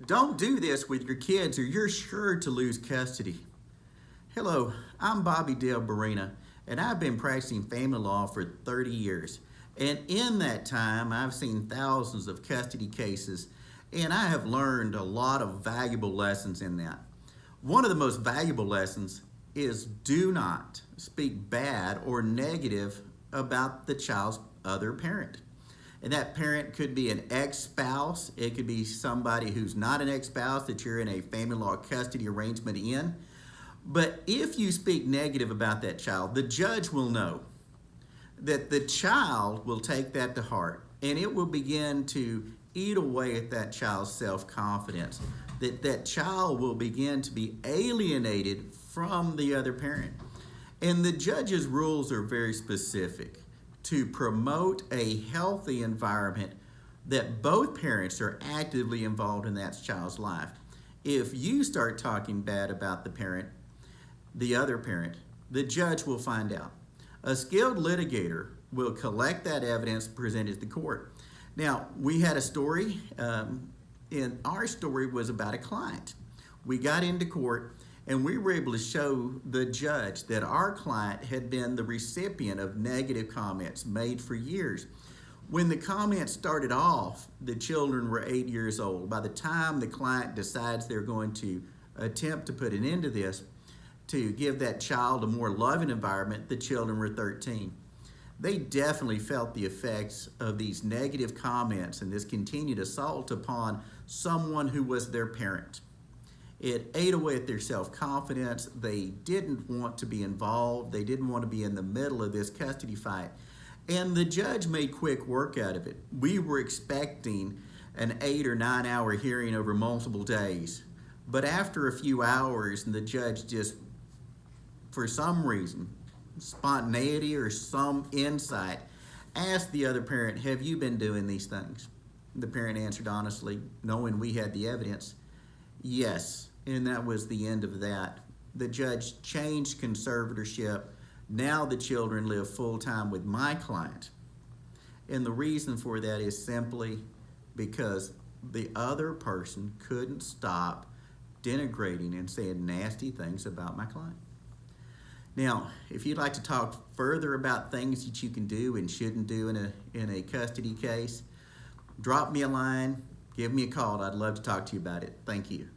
Don't do this with your kids or you're sure to lose custody. Hello, I'm Bobby Dale Barina, and I've been practicing family law for 30 years. And in that time, I've seen thousands of custody cases, and I have learned a lot of valuable lessons in that. One of the most valuable lessons is do not speak bad or negative about the child's other parent. And that parent could be an ex-spouse. It could be somebody who's not an ex-spouse that you're in a family law custody arrangement in. But if you speak negative about that child, the judge will know that the child will take that to heart and it will begin to eat away at that child's self-confidence. That child will begin to be alienated from the other parent. And the judge's rules are very specific to promote a healthy environment that both parents are actively involved in that child's life. If you start talking bad about the other parent, the judge will find out. A skilled litigator will collect that evidence presented to the court. Now, we had a story, and our story was about a client. We got into court and we were able to show the judge that our client had been the recipient of negative comments made for years. When the comments started off, the children were 8 years old. By the time the client decides they're going to attempt to put an end to this, to give that child a more loving environment, the children were 13. They definitely felt the effects of these negative comments and this continued assault upon someone who was their parent. It ate away at their self-confidence. They didn't want to be involved. They didn't want to be in the middle of this custody fight. And the judge made quick work out of it. We were expecting an 8 or 9 hour hearing over multiple days. But after a few hours, the judge just, for some reason, spontaneity or some insight, asked the other parent, have you been doing these things? The parent answered honestly, knowing we had the evidence, yes. And that was the end of that. The judge changed conservatorship. Now the children live full-time with my client. And the reason for that is simply because the other person couldn't stop denigrating and saying nasty things about my client. Now, if you'd like to talk further about things that you can do and shouldn't do in a custody case, drop me a line, give me a call. I'd love to talk to you about it. Thank you.